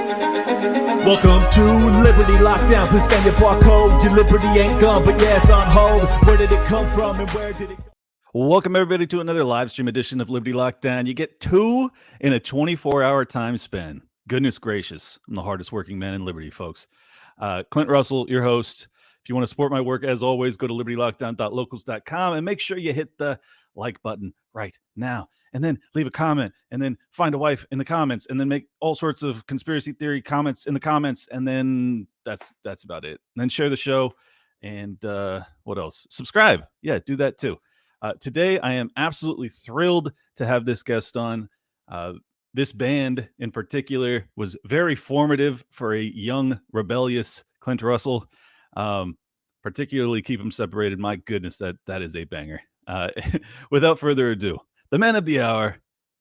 Welcome to Liberty Lockdown. Please scan your barcode. Your liberty ain't gone, but yeah, it's on hold. Where did it come from and where did it go? Welcome, everybody, to another live stream edition of Liberty Lockdown. You get 2 in a 24-hour time span. Goodness gracious. I'm the hardest working man in Liberty, folks. Clint Russell, your host. If you want to support my work, as always, go to libertylockdown.locals.com and make sure you hit the like button right now. And then leave a comment, and then find a wife in the comments, and then make all sorts of conspiracy theory comments in the comments, and then that's about it. And then share the show, and what else? Subscribe. Yeah, do that too. Today, I am absolutely thrilled to have this guest on. This band in particular was very formative for a young, rebellious Clint Russell. Particularly Keep 'Em Separated. My goodness, that is a banger. Without further ado, the man of the hour,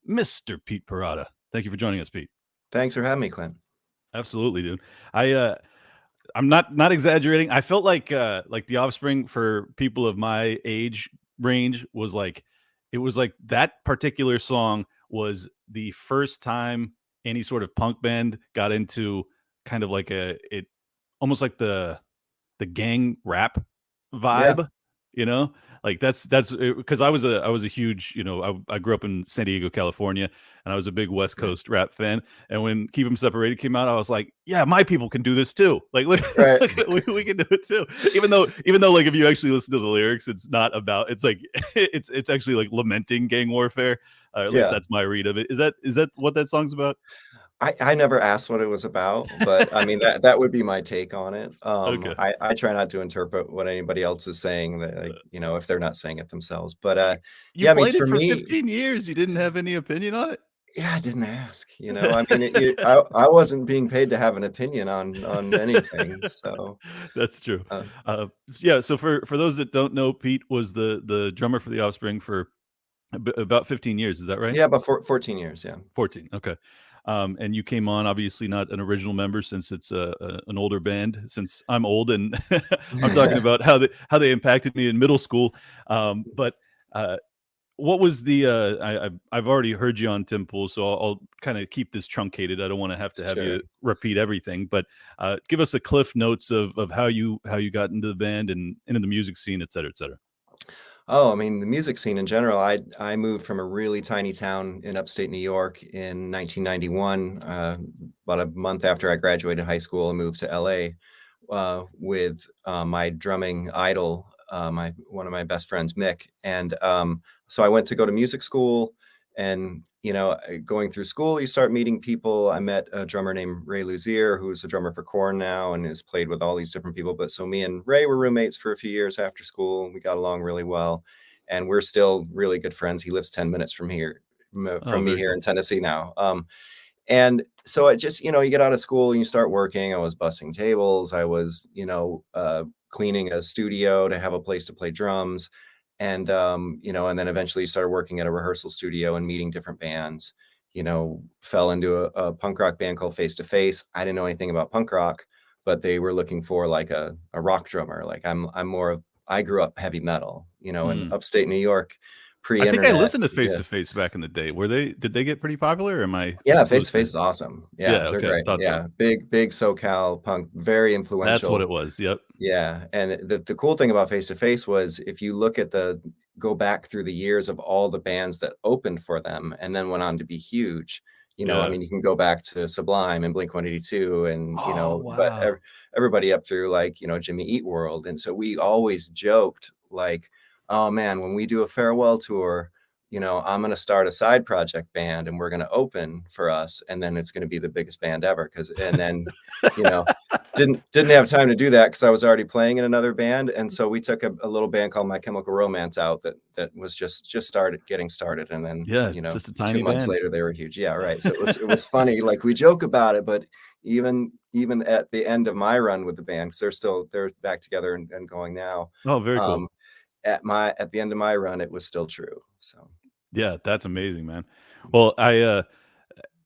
Mr. Pete Parada. Thank you for joining us, Pete. Thanks for having me, Clint. Absolutely, dude. I'm not exaggerating. I felt like the Offspring for people of my age range was like, it was like that particular song was the first time any sort of punk band got into kind of like almost like the gang rap vibe, yeah. Like that's because I was a huge, I grew up in San Diego, California, and I was a big West Coast rap fan. And when Keep 'Em Separated came out, I was like, yeah, my people can do this too. Like, right. we can do it too. Even though like if you actually listen to the lyrics, it's not about. It's like it's actually like lamenting gang warfare. At least that's my read of it. Is that what that song's about? I never asked what it was about, but I mean that would be my take on it. Okay. I try not to interpret what anybody else is saying, that if they're not saying it themselves. But you played it for 15 years. You didn't have any opinion on it? Yeah, I didn't ask. I mean, I wasn't being paid to have an opinion on anything. So that's true. Yeah. So for those that don't know, Pete was the drummer for the Offspring for about 15 years. Is that right? Yeah, about 14 years. Yeah. 14. Okay. And you came on, obviously not an original member, since it's an older band. Since I'm old, and I'm talking about how they impacted me in middle school. But what was the? I've already heard you on Tim Pool, so I'll kind of keep this truncated. I don't want to have Sure. you repeat everything, but give us a cliff notes of how you got into the band and into the music scene, et cetera, et cetera. Oh, I mean, the music scene in general. I moved from a really tiny town in upstate New York in 1991. About a month after I graduated high school, I moved to LA with my drumming idol, one of my best friends, Mick. And so I went to go to music school, and going through school, you start meeting people. I met a drummer named Ray Luzier, who's a drummer for Korn now and has played with all these different people. But so me and Ray were roommates for a few years after school, and we got along really well. And we're still really good friends. He lives 10 minutes from me here in Tennessee now. And so it just, you get out of school and you start working. I was bussing tables. I was, cleaning a studio to have a place to play drums. And, and then eventually started working at a rehearsal studio and meeting different bands. Fell into a punk rock band called Face to Face. I didn't know anything about punk rock, but they were looking for like a rock drummer. Like I grew up heavy metal, in upstate New York. I think I listened to Face to Face back in the day. Did they get pretty popular? Or am I? Yeah, Face to Face is awesome. Yeah, they're okay. great. Yeah, so. big SoCal punk, very influential. That's what it was. Yep. Yeah, and the cool thing about Face to Face was, if you look at go back through the years of all the bands that opened for them and then went on to be huge. I mean, you can go back to Sublime and Blink-182 and wow. but everybody up through like Jimmy Eat World. And so we always joked like, oh man, when we do a farewell tour, I'm going to start a side project band and we're going to open for us. And then it's going to be the biggest band ever. And then, didn't have time to do that because I was already playing in another band. And so we took a little band called My Chemical Romance out that was just getting started. And then, just a tiny 2 months band. later, they were huge. Yeah. Right. So it was funny. Like we joke about it, but even at the end of my run with the band, because they're back together and going now. Oh, very cool. At the end of my run, it was still true. So yeah, that's amazing, man. Well, I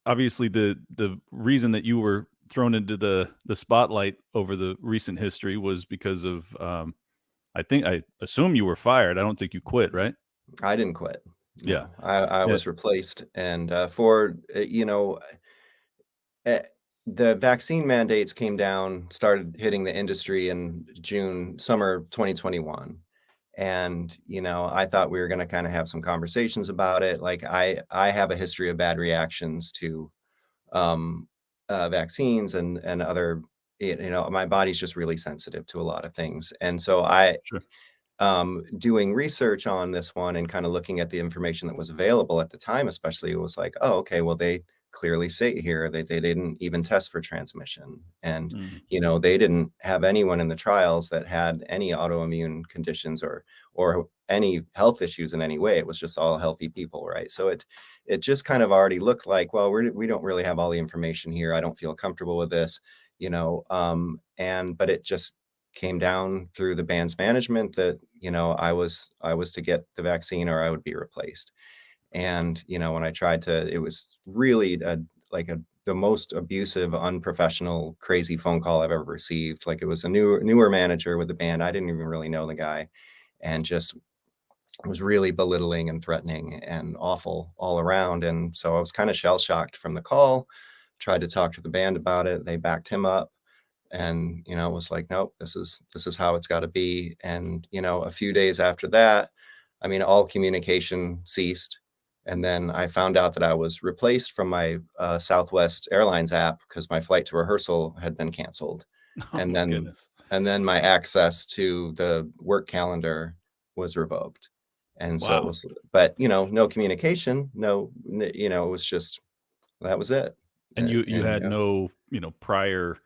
obviously the reason that you were thrown into the spotlight over the recent history was because of I assume you were fired. I don't think you quit, right? I didn't quit. No. Yeah, I was replaced, and for the vaccine mandates came down, started hitting the industry in summer of 2021. And, I thought we were going to kind of have some conversations about it. Like I have a history of bad reactions to um, vaccines and other, my body's just really sensitive to a lot of things. And so Sure. doing research on this one and kind of looking at the information that was available at the time, especially, it was like, oh, okay, well, they clearly say here that they didn't even test for transmission. And, Mm. they didn't have anyone in the trials that had any autoimmune conditions or any health issues in any way. It was just all healthy people, right? So it just kind of already looked like, well, we don't really have all the information here. I don't feel comfortable with this, but it just came down through the band's management that I was to get the vaccine or I would be replaced. And when I tried to, it was really the most abusive, unprofessional, crazy phone call I've ever received. Like, it was a newer manager with the band. I didn't even really know the guy, and just was really belittling and threatening and awful all around. And so I was kind of shell shocked from the call. Tried to talk to the band about it. They backed him up, and it was like, nope, this is how it's got to be. And a few days after that, I mean, all communication ceased. And then I found out that I was replaced from my Southwest Airlines app because my flight to rehearsal had been canceled. Oh and my then goodness. and then my access to the work calendar was revoked. And so it Wow. was, but no communication, it was just, that was it. And you And had no, prior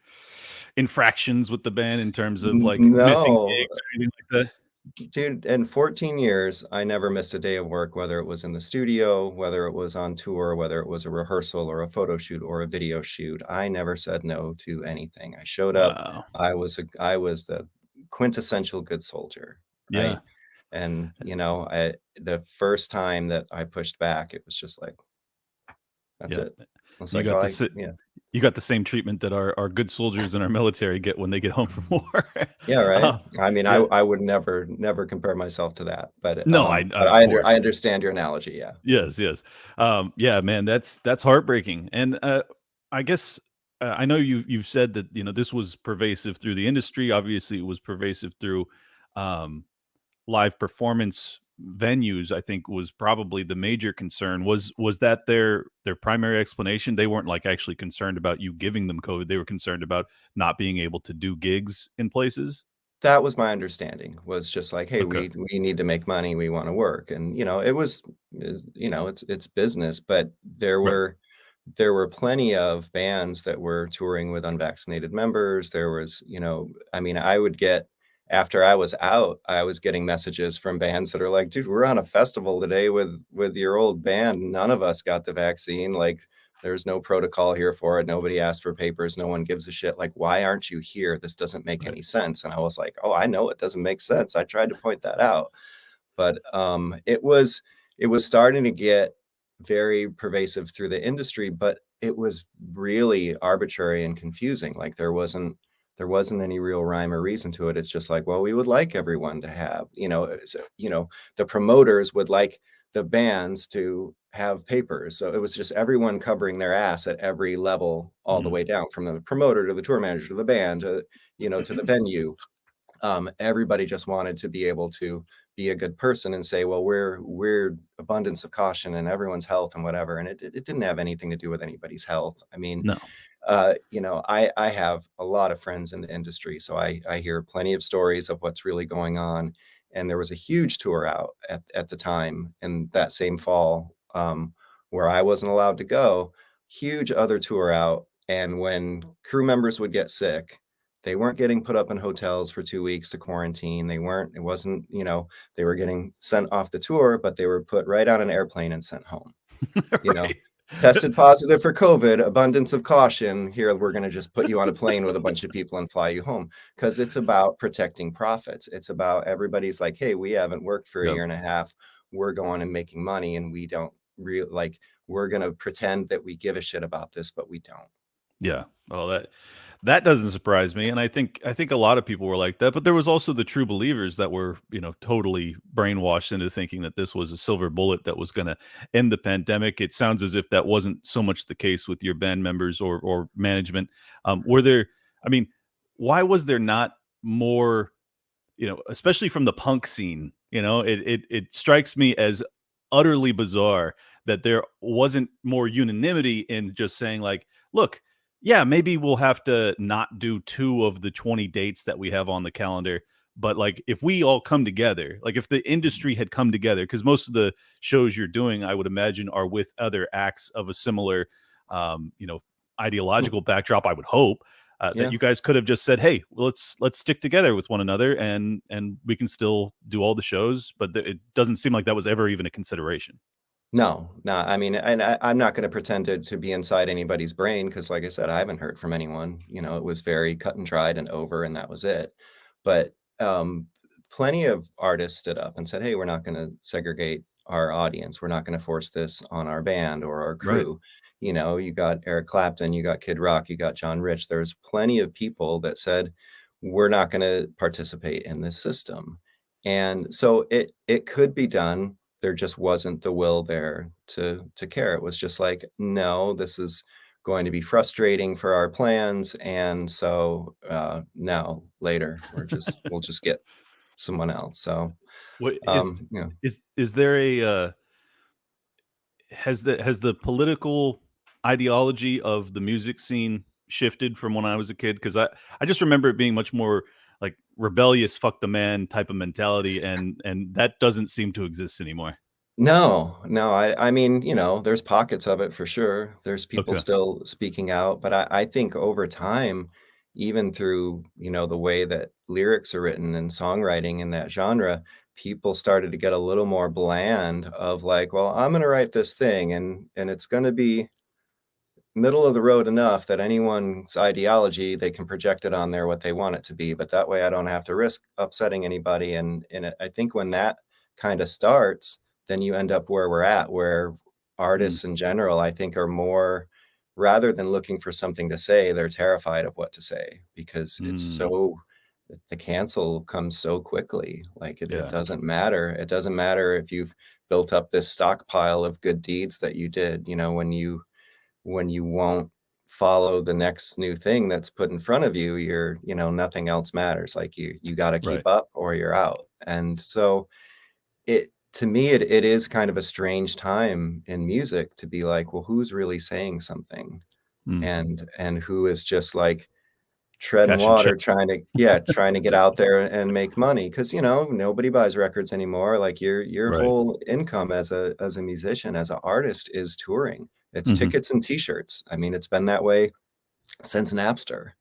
infractions with the band in terms of, like, missing no. gigs or anything like that? Dude, in 14 years, I never missed a day of work, whether it was in the studio, whether it was on tour, whether it was a rehearsal or a photo shoot or a video shoot. I never said no to anything. I showed up. Wow. I was the quintessential good soldier, right? Yeah. And the first time that I pushed back, it was just like, that's Yeah. it. It's You like, oh, got the sa yeah. you got the same treatment that our good soldiers in our military get when they get home from war. Yeah, right. Uh, I mean, I yeah. I would never compare myself to that, but No, of I course. understand your analogy. Yeah. Yes, yes. Yeah, man, that's heartbreaking. And I guess I know you've said that this was pervasive through the industry. Obviously, it was pervasive through um, live performance venues. I think was probably the major concern. Was that their primary explanation? They weren't like actually concerned about you giving them COVID. They were concerned about not being able to do gigs in places. That was my understanding, was just like, "Hey, Okay, we need to make money, we wanna work," and, it was it's business, but right. there were plenty of bands that were touring with unvaccinated members. There was, I mean, I would get, after I was out, I was getting messages from bands that are like, "Dude, we're on a festival today with your old band. None of us got the vaccine, like, there's no protocol here for it. Nobody asked for papers. No one gives a shit. Like, why aren't you here? This doesn't make Right. any sense." And I was like, "Oh, I know it doesn't make sense. I tried to point that out." But it was starting to get very pervasive through the industry, but it was really arbitrary and confusing. Like, there wasn't any real rhyme or reason to it. It's just like, well, we would like everyone to have, the promoters would like the bands to have papers. So it was just everyone covering their ass at every level, all the Mm. way down, from the promoter to the tour manager to the band to the venue. Everybody just wanted to be able to be a good person and say, well, we're abundance of caution and everyone's health and whatever. And it didn't have anything to do with anybody's health. I mean, No. I have a lot of friends in the industry, so I hear plenty of stories of what's really going on. And there was a huge tour out at the time in that same fall, where I wasn't allowed to go. Huge other tour out, and when crew members would get sick, they weren't getting put up in hotels for 2 weeks to quarantine. They weren't. It wasn't. They were getting sent off the tour, but they were put right on an airplane and sent home. You know, Right. tested positive for COVID, abundance of caution. Here, we're going to just put you on a plane with a bunch of people and fly you home, because it's about protecting profits. It's about, everybody's like, hey, we haven't worked for a Yep. year and a half. We're going and making money, and we don't we're going to pretend that we give a shit about this, but we don't. Yeah. Oh, that doesn't surprise me, and I think a lot of people were like that, but there was also the true believers that were, totally brainwashed into thinking that this was a silver bullet that was gonna end the pandemic. It sounds as if that wasn't so much the case with your band members or management. Were there I mean, why was there not more, especially from the punk scene, it strikes me as utterly bizarre that there wasn't more unanimity in just saying like, look, yeah, maybe we'll have to not do 2 of the 20 dates that we have on the calendar, but like if we all come together, like if the industry had come together, because most of the shows you're doing, I would imagine, are with other acts of a similar, um, you know, Mm, ideological backdrop. I would hope that yeah. you guys could have just said, "Hey, let's stick together with one another, and we can still do all the shows." But it doesn't seem like that was ever even a consideration. No, no, I mean, and I'm not gonna pretend to be inside anybody's brain because, like I said, I haven't heard from anyone, it was very cut and dried and over, and that was it. But, plenty of artists stood up and said, "Hey, we're not gonna segregate our audience. We're not gonna force this on our band or our Right. crew." You got Eric Clapton, you got Kid Rock, you got John Rich. There's plenty of people that said, "We're not gonna participate in this system." And so it could be done. There just wasn't the will there to care. It was just like, "No, this is going to be frustrating for our plans, and so, no, later, we'll just get someone else." So, What um, you know is there a has the political ideology of the music scene shifted from when I was a kid? Because I just remember it being much more like rebellious, fuck the man type of mentality, and that doesn't seem to exist anymore. No, no, I mean, there's pockets of it for sure. There's people Okay. still speaking out, but I think over time, even through, the way that lyrics are written and songwriting in that genre, people started to get a little more bland of like, well, I'm gonna write this thing and it's gonna be middle of the road enough that anyone's ideology, they can project it on there what they want it to be, but that way I don't have to risk upsetting anybody, and I think when that kinda starts, then you end up where we're at, where Mm, artists in general, I think, are more rather than looking for something to say, they're terrified of what to say because mm, the cancel comes so quickly, like, it yeah. doesn't matter. It doesn't matter if you've built up this stockpile of good deeds that you did, when you won't follow the next new thing that's put in front of you, nothing else matters. Like you got to Right. keep up or you're out. And so it to me it is kind of a strange time in music to be like, well, who's really saying something Mm. and who is just like treading Cash and check. water trying to get out there and make money because nobody buys records anymore. Like your Right. whole income as a musician, as an artist, is touring. It's Mhm. tickets and t-shirts. I mean, it's been that way since Napster.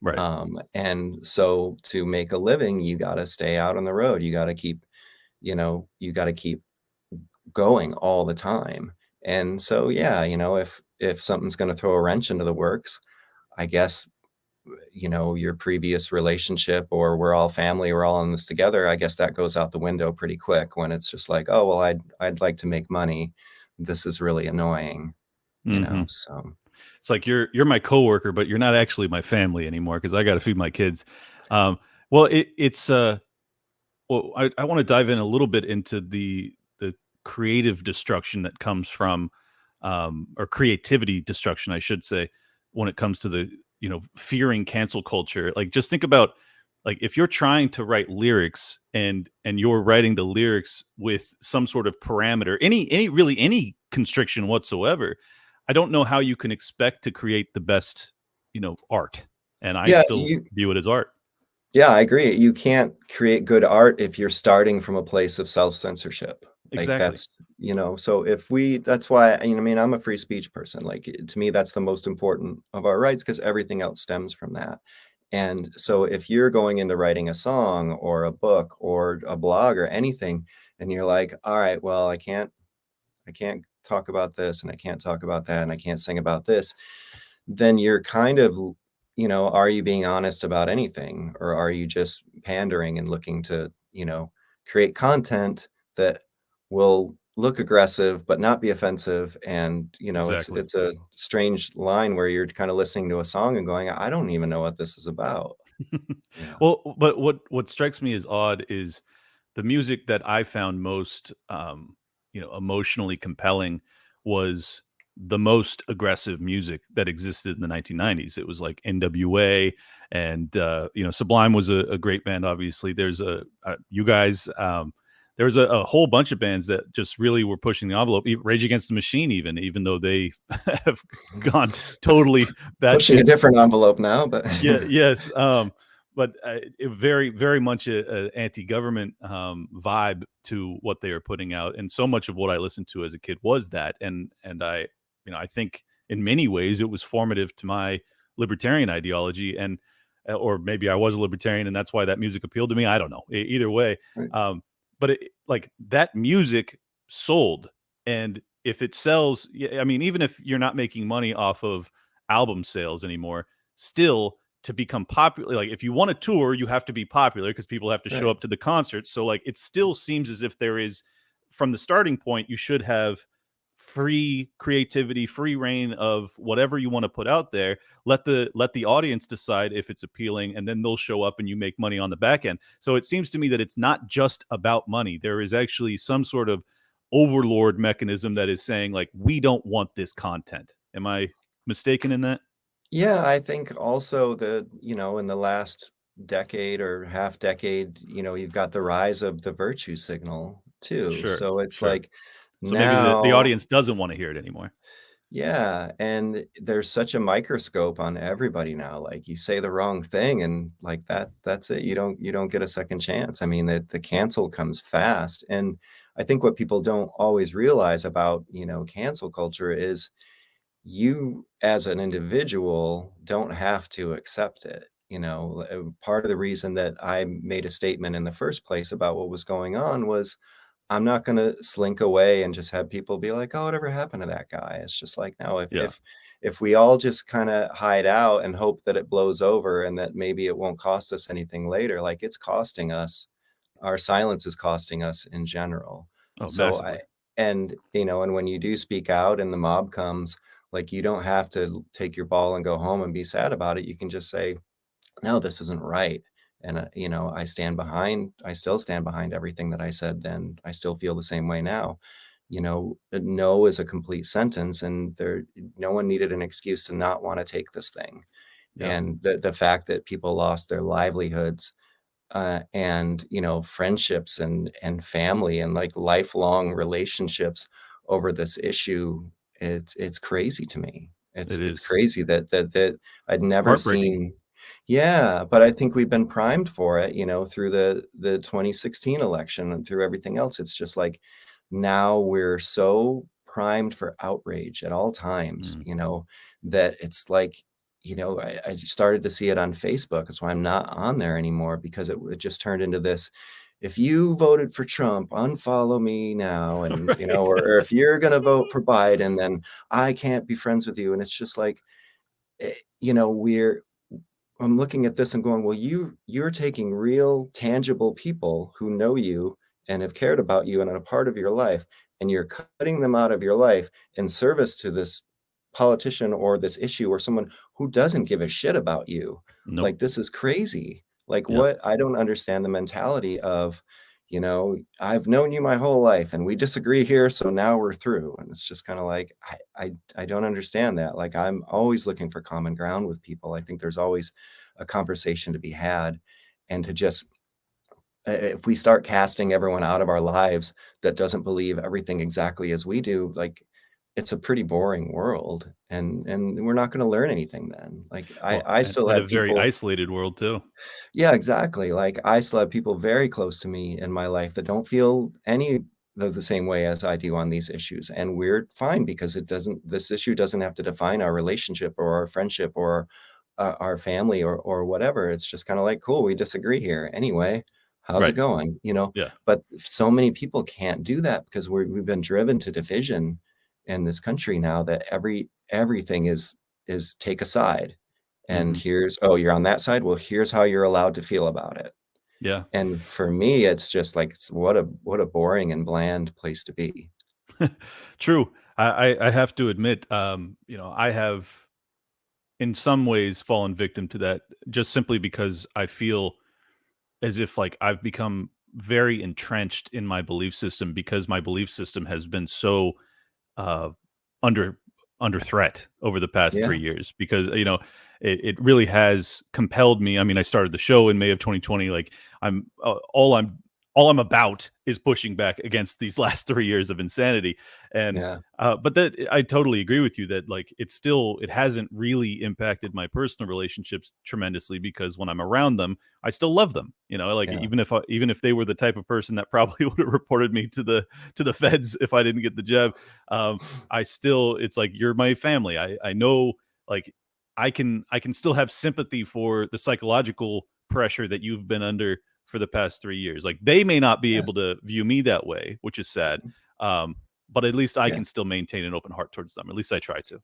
Right. And so to make a living, you got to stay out on the road. You got to keep going all the time. And so, yeah, if something's going to throw a wrench into the works, I guess, your previous relationship or we're all family, we're all in this together, I guess that goes out the window pretty quick when it's just like, oh, well, I'd like to make money. This is really annoying, Mhm. so It's like you're my coworker, but you're not actually my family anymore because I gotta feed my kids. Um, well, well, I wanna dive in a little bit into the creative destruction that comes from, or creativity destruction, I should say, when it comes to the, fearing cancel culture. Like, just think about, like, if you're trying to write lyrics and you're writing the lyrics with some sort of parameter, any constriction whatsoever, I don't know how you can expect to create the best, art, and I yeah, still view it as art. yeah, I agree. You can't create good art if you're starting from a place of self-censorship. Like Exactly. so if we that's why, I mean, I'm a free speech person. Like to me, that's the most important of our rights because everything else stems from that. And so if you're going into writing a song or a book or a blog or anything, and you're like, all right, well, I can't talk about this and I can't talk about that and I can't sing about this, then you're kind of, are you being honest about anything or are you just pandering and looking to, create content that will look aggressive but not be offensive, and Exactly. it's a strange line where you're kind of listening to a song and going, I don't even know what this is about. Yeah. Well, but what strikes me as odd is the music that I found most, emotionally compelling was the most aggressive music that existed in the 1990s. It was like NWA and Sublime was a great band. Obviously, there's you guys. There was a whole bunch of bands that just really were pushing the envelope. Rage Against the Machine, even though they have gone totally Pushing a batshit. different envelope now, but Yeah, yes, but very, very much a anti-government vibe to what they are putting out, and so much of what I listened to as a kid was that, and I think in many ways it was formative to my libertarian ideology, and or maybe I was a libertarian, and that's why that music appealed to me. I don't know. Either way, Right. but like that music sold, and if it sells, yeah, I mean, even if you're not making money off of album sales anymore, still to become popular, like if you want to tour, you have to be popular because people have to show Right. up to the concerts. So like it still seems as if there is, from the starting point, you should have free creativity, free reign of whatever you want to put out there. Let the audience decide if it's appealing, and then they'll show up and you make money on the back end. So it seems to me that it's not just about money. There is actually some sort of overlord mechanism that is saying like, we don't want this content. Am I mistaken in that? Yeah, I think also that, in the last decade or half decade, you've got the rise of the virtue signal too. Sure, So it's sure. like So maybe the now, audience doesn't want to hear it anymore. yeah, and there's such a microscope on everybody now. Like you say the wrong thing and like that's it. You don't get a second chance. I mean, the cancel comes fast. And I think what people don't always realize about, cancel culture is you as an individual don't have to accept it. Part of the reason that I made a statement in the first place about what was going on was I'm not going to slink away and just have people be like, oh, whatever happened to that guy? It's just like, no, if Yeah, if we all just kind of hide out and hope that it blows over and that maybe it won't cost us anything later, like it's costing us, our silence is costing us in general. oh, So massively. and when you do speak out and the mob comes, like you don't have to take your ball and go home and be sad about it. You can just say, no, this isn't right. And I still stand behind everything that I said then. I still feel the same way now. No is a complete sentence, and no one needed an excuse to not want to take this thing. Yeah, And the fact that people lost their livelihoods, and friendships and family and like lifelong relationships over this issue, it's crazy to me. it's it it's is crazy that I'd never heartbreaking. seen. Yeah, but I think we've been primed for it, through the 2016 election and through everything else. It's just like now we're so primed for outrage at all times, Mm. that it's like, I just started to see it on Facebook. That's why I'm not on there anymore, because it just turned into this. If you voted for Trump, unfollow me now. And, Right. or if you're going to vote for Biden, then I can't be friends with you. And it's just like, eh, we're I'm looking at this and going, well, you're taking real tangible people who know you and have cared about you and are a part of your life, and you're cutting them out of your life in service to this politician or this issue or someone who doesn't give a shit about you. Nope. Like, this is crazy. Like, Yeah, what? I don't understand the mentality of, I've known you my whole life and we disagree here, so now we're through. And it's just kind of like, I don't understand that. Like, I'm always looking for common ground with people. I think there's always a conversation to be had, and to just, if we start casting everyone out of our lives that doesn't believe everything exactly as we do, like it's a pretty boring world, and we're not going to learn anything then. Like well, I and still and a have very people. isolated world too. Yeah, exactly. Like I still have people very close to me in my life that don't feel any the same way as I do on these issues. And we're fine, because this issue doesn't have to define our relationship or our friendship or our family or whatever. It's just kind of like, cool, we disagree here. Anyway, how's it Right. going? Yeah. But so many people can't do that because we've been driven to division in this country now, that everything is take a side. And Mhm. here's, oh, you're on that side. Well, here's how you're allowed to feel about it. Yeah. And for me, it's just like, what a boring and bland place to be. True. I have to admit, I have in some ways fallen victim to that just simply because I feel as if like I've become very entrenched in my belief system because my belief system has been so uh, under under threat over the past Yeah, 3 years because it really has compelled me. I mean, I started the show in May of 2020. Like I'm all I'm about is pushing back against these last 3 years of insanity. And yeah, but that I totally agree with you that like it hasn't really impacted my personal relationships tremendously because when I'm around them, I still love them. Like yeah, even if they were the type of person that probably would have reported me to the feds if I didn't get the job, um, I still it's like you're my family. I know like I can still have sympathy for the psychological pressure that you've been under for the past 3 years. Like they may not be yeah, able to view me that way, which is sad. Um, but at least I yeah. can still maintain an open heart towards them. At least I try to.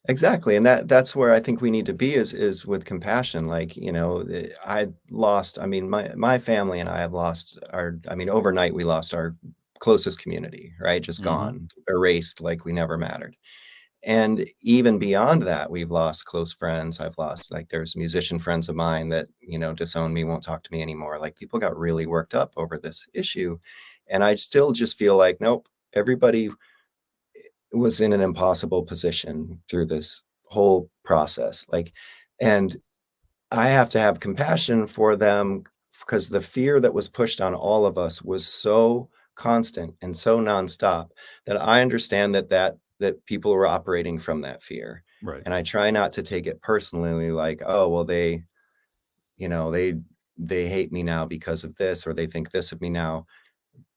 Exactly, and that's where I think we need to be is with compassion. Like, I lost. I mean, my family and I have lost our. I mean, overnight we lost our closest community. Right, just Hmm. gone, erased, like we never mattered. And even beyond that, we've lost close friends. I've lost like there's musician friends of mine that disown me, won't talk to me anymore. Like people got really worked up over this issue, and I still just feel like nope. Everybody was in an impossible position through this whole process. Like, and I have to have compassion for them because the fear that was pushed on all of us was so constant and so nonstop that I understand that people were operating from that fear. Right. And I try not to take it personally like, oh, well, you know, they they hate me now because of this, or they think this of me now.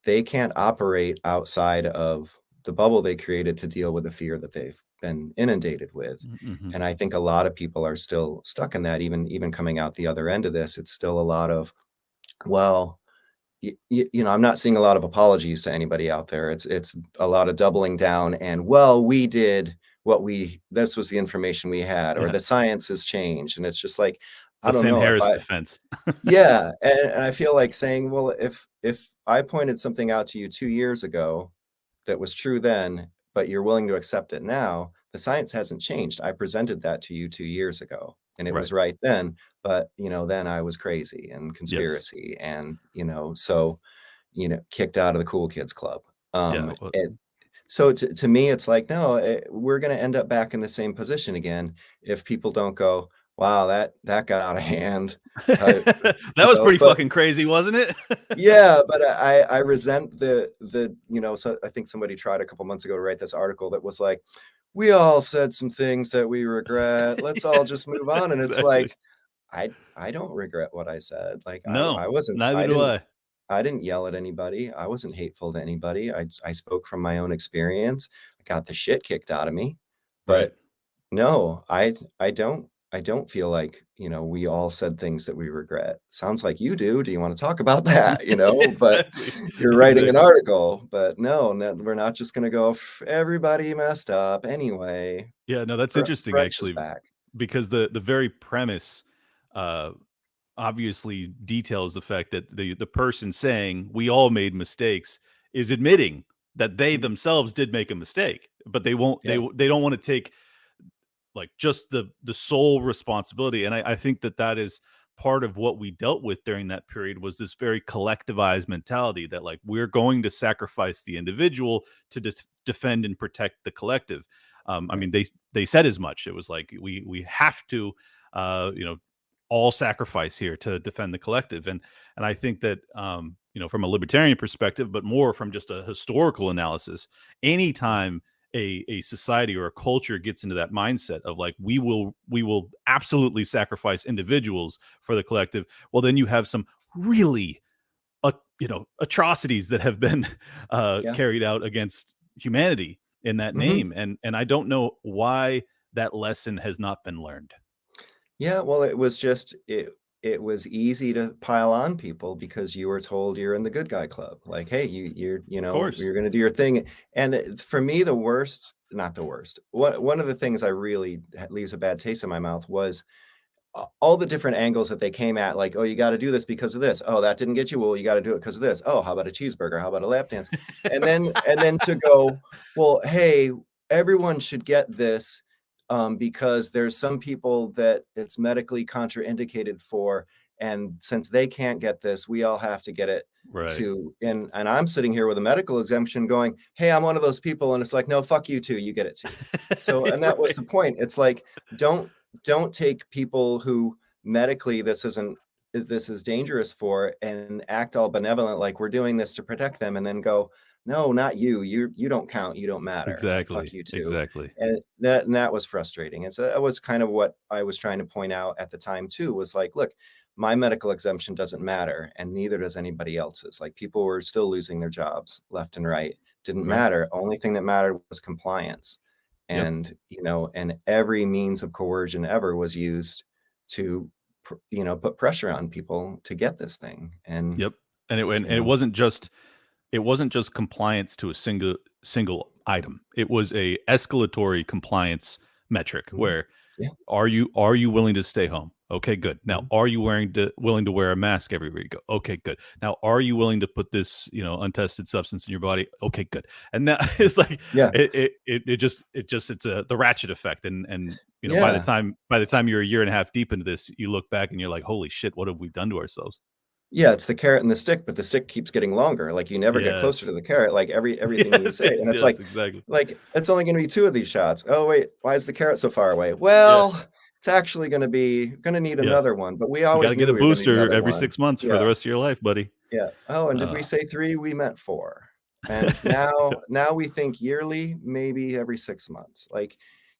They can't operate outside of the bubble they created to deal with the fear that they've been inundated with. Hmm. And I think a lot of people are still stuck in that, even coming out the other end of this. It's still a lot of, well, I'm not seeing a lot of apologies to anybody out there. It's a lot of doubling down and, well, we did this was the information we had, or Yeah. the science has changed. And it's just like, I The don't Sam know if Harris I, defense. yeah, and I feel like saying, well, if I pointed something out to you 2 years ago that was true then, but you're willing to accept it now, the science hasn't changed. I presented that to you 2 years ago, and it Right. was right then, but, then I was crazy and Yes. conspiracy and, so, kicked out of the cool kids club. Yeah. Well, So to me, it's like, no, we're going to end up back in the same position again if people don't go, wow, that got out of hand. Uh, that was pretty but fucking crazy, wasn't it? yeah, but I resent so I think somebody tried a couple months ago to write this article that was like, we all said some things that we regret. Let's all just move on. And it's Exactly. like, I don't regret what I said. Like No, I wasn't neither do I. I didn't yell at anybody. I wasn't hateful to anybody. I spoke from my own experience. I got the shit kicked out of me. Right. But no, I don't feel like, we all said things that we regret. Sounds like you do. Do you want to talk about that? But Exactly. you're writing an Exactly. article, but no, we're not just going to go, everybody messed up anyway. Yeah, no, that's interesting Fresh is actually, back. because the very premise uh obviously details the fact that the person saying we all made mistakes is admitting that they Mhm. themselves did make a mistake, but they won't Yeah. they don't want to take like just the sole responsibility. And I think that that is part of what we dealt with during that period was this very collectivized mentality that like we're going to sacrifice the individual to defend and protect the collective. I Right. mean, they said as much. It was like we have to uh you know all sacrifice here to defend the collective. And I think that from a libertarian perspective, but more from just a historical analysis, anytime a society or a culture gets into that mindset of like we will absolutely sacrifice individuals for the collective, well then you have some really atrocities that have been Yeah. carried out against humanity in that Mhm. name. And I don't know why that lesson has not been learned. Yeah, well, it was easy to pile on people because you were told you're in the good guy club. Like, hey, Of course. you're going to do your thing. And for me, the worst, not the worst. One of the things I really leaves a bad taste in my mouth was all the different angles that they came at, like, oh, you got to do this because of this. Oh, that didn't get you. Well, you got to do it because of this. Oh, how about a cheeseburger? How about a lap dance? And then to go, well, hey, everyone should get this because there's some people that it's medically contraindicated for, and since they can't get this, we all have to get it Right. too. And I'm sitting here with a medical exemption, going, hey, I'm one of those people, and it's like, no, fuck you too. You get it too. So, and that was Right. the point. It's like, don't take people who medically this is dangerous for and act all benevolent like we're doing this to protect them, and then go, no, not you, you don't count, you don't matter, like fuck Exactly. you too. Exactly. And that was frustrating. And so that was kind of what I was trying to point out at the time too, was like, look, my medical exemption doesn't matter, and neither does anybody else's. Like, people were still losing their jobs left and right. Didn't Right. matter. Only thing that mattered was compliance. Yep. And and every means of coercion ever was used to put pressure on people to get this thing. And Yep. And you it know wasn't just compliance to a single item. It was a escalatory compliance metric mhm, where yeah, are you willing to stay home? Okay, good. Now, mhm, are you willing to wear a mask everywhere you go? Okay, good. Now, are you willing to put this, untested substance in your body? Okay, good. And now it's like yeah, it's the ratchet effect. And yeah. by the time you're a year and a half deep into this, you look back and you're like, holy shit, what have we done to ourselves? Yeah, it's the carrot and the stick, but the stick keeps getting longer. Like, you never get closer Yes. to the carrot, like everything you Yes, say. yes, And it's yes, like, exactly. it's only going to be two of these shots. Oh wait, why is the carrot so far away? Yeah. Well, it's actually going to need Yeah. another one, but we You got to always get knew a we were going to need booster another every one. 6 months for the Yeah. rest of your life, buddy. Yeah. Oh, and did we Uh, say 3? We meant 4. And now we think yearly, maybe every 6 months. Like,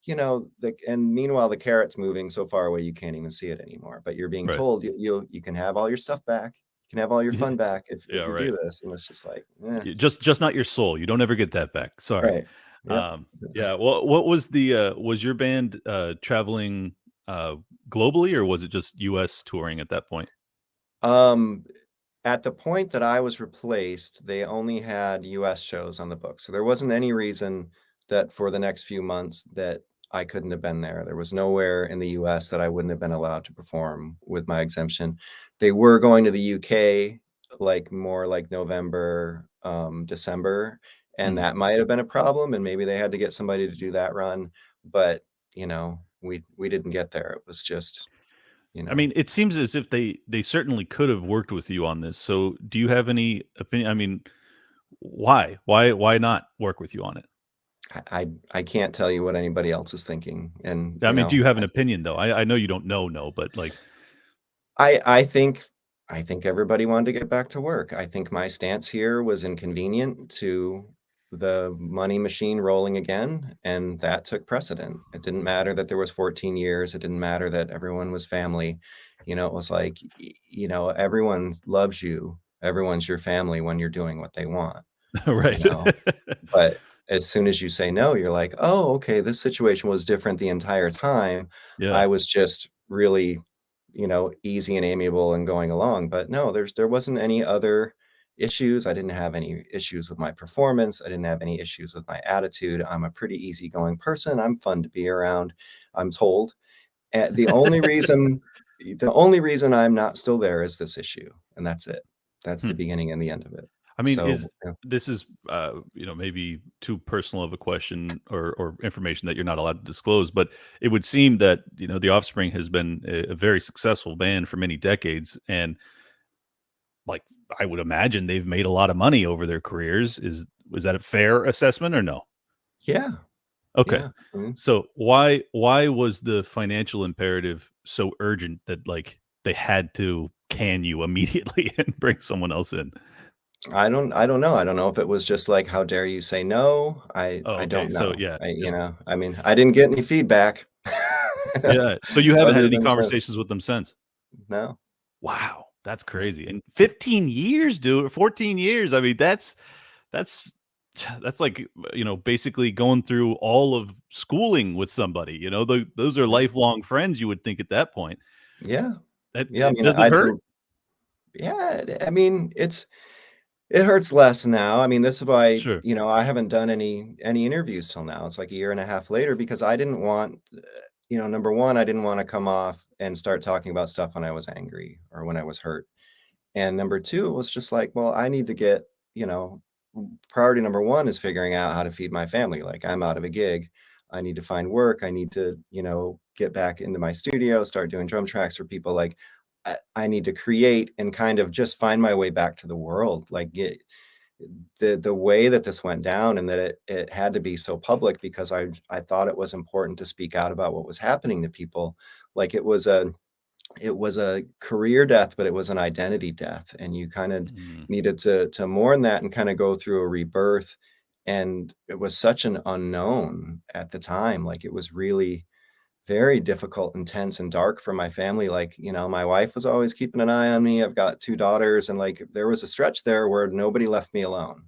and meanwhile the carrot's moving so far away you can't even see it anymore. But you're being right. told you can have all your stuff back. You can have all your Yeah, fun back yeah, if you right. do this. And it's just like, Just not your soul. You don't ever get that back. Sorry. right. Yep. Yeah. Well, what was was your band traveling globally, or was it just US touring at that point? Um At the point that I was replaced, they only had US shows on the book, so there wasn't any reason that for the next few months that I couldn't have been there. There was nowhere in the US that I wouldn't have been allowed to perform with my exemption. They were going to the UK, like, more like November, December, and Mhm. that might have been a problem, and maybe they had to get somebody to do that run, but, we didn't get there. It was just, you I know mean, it seems as if they certainly could have worked with you on this. So, do you have any opinion? I mean, why not work with you on it? I can't tell you what anybody else is thinking, and, I mean, do you have an opinion though? I know you don't know, no, but like, I think everybody wanted to get back to work. I think my stance here was inconvenient to the money machine rolling again, and that took precedent. It didn't matter that there was 14 years. It didn't matter that everyone was family. It was like, everyone loves you. Everyone's your family when you're doing what they want, you right? know? But as soon as you say no, you're like, "Oh, okay, this situation was different the entire time. Yeah. I was just really, easy and amiable and going along." But no, there wasn't any other issues. I didn't have any issues with my performance. I didn't have any issues with my attitude. I'm a pretty easygoing person. I'm fun to be around, I'm told. And the only reason I'm not still there is this issue, and that's it. That's the Hmm. beginning and the end of it. I mean, So, is this is maybe too personal of a question or information that you're not allowed to disclose, but it would seem that the Offspring has been a very successful band for many decades, and like I would imagine they've made a lot of money over their careers. Was that a fair assessment or no? yeah, Okay. yeah. Mhm. So why was the financial imperative so urgent that like they had to can you immediately and bring someone else in? I don't know. I don't know if it was just like, "How dare you say no?" Oh, I okay. don't So know. yeah, just I mean, I didn't get any feedback yeah. So you haven't had other any than saying, conversations with them since? "No." Wow, that's Yeah. crazy. And 15 years, dude, 14 years. I mean, that's that's like, basically going through all of schooling with somebody, those are Yeah. lifelong friends you would think at that point. Yeah. That Yeah, I mean, does it I hurt? didn't yeah, I mean, it hurts less now. I mean, this is why, Sure. I haven't done any interviews till now. It's like a year and a half later because I didn't want number one, I didn't want to come off and start talking about stuff when I was angry or when I was hurt. And number two, it was just like, well, I need to get, priority number one is figuring out how to feed my family. Like, I'm out of a gig. I need to find work. I need to, get back into my studio, start doing drum tracks for people. Like, I need to create and kind of just find my way back to the world. Like, get the way that this went down, and that it had to be so public, because I thought it was important to speak out about what was happening to people. Like, it was a career death, but it was an identity death, and you kind of Mm, needed to mourn that and kind of go through a rebirth. And it was such an unknown at the time. Like, it was really very difficult, intense, and dark for my family. Like, my wife was always keeping an eye on me. I've got 2 daughters, and like, there was a stretch there where nobody left me alone.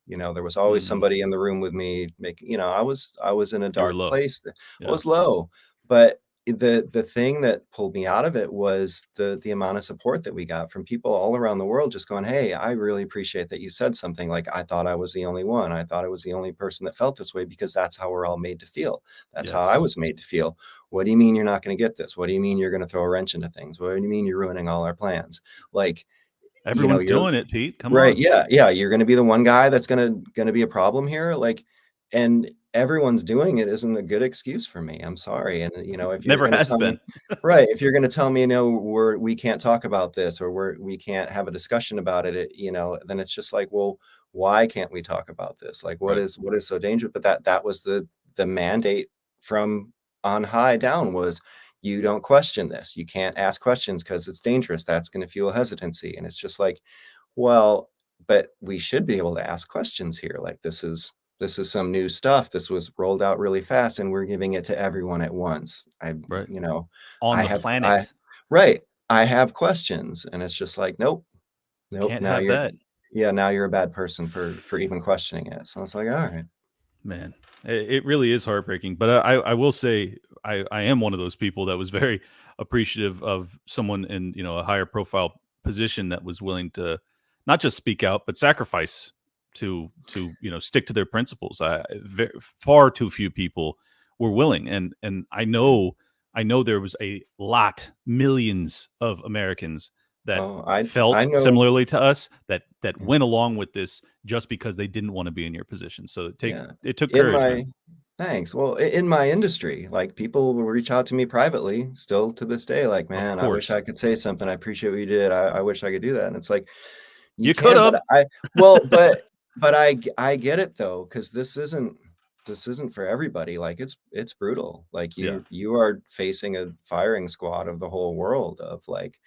There was always mm. somebody in the room with me, making, I was in a You were dark low. place. I Yeah. was low. But the thing that pulled me out of it was the amount of support that we got from people all around the world, just going, "Hey, I really appreciate that you said something. Like, I thought I was the only one. I thought I was the only person that felt this way," because that's how we're all made to feel. That's how I Yes. was made to feel. "What do you mean you're not going to get this? What do you mean you're going to throw a wrench into things? What do you mean you're ruining all our plans?" Like, Everyone's you're doing it, Pete. Come right. on. Yeah. Yeah. You're going to be the one guy that's going to be a problem here. Like, and everyone's doing it isn't a good excuse for me. I'm sorry. And, if you're Never going to has tell been. me, right, if you're going to tell me, we can't talk about this, or we can't have a discussion about it, then it's just like, well, why can't we talk about this? Like, what Right. is so dangerous? But that was the mandate from on high down, was, you don't question this. You can't ask questions because it's dangerous. That's going to fuel hesitancy. And it's just like, well, but we should be able to ask questions here. Like, this is some new stuff. This was rolled out really fast, and we're giving it to everyone at once. Right. You know, On I the have I planet. right. I have questions. And it's just like, nope, nope. Can't have that. Now you're a bad person for even questioning it. So I was like, all right. Man, it really is heartbreaking. But I will say I am one of those people that was very appreciative of someone in a higher profile position that was willing to not just speak out but sacrifice to stick to their principles. Far too few people were willing, and I know there was a lot, millions of Americans that Oh, I felt know. similarly to us that Yeah. went along with this just because they didn't want to be in your position. So Yeah. it took In courage, man. my Thanks. Well, in my industry, like, people will reach out to me privately still to this day, like, Of "Man, I wish course. I could say something. I appreciate what you did. I wish I could do that." And it's like, you You could can, have. well, but I get it though, because this isn't for everybody. Like, it's brutal. Like, Yeah. you are facing a firing squad of the whole world, of like,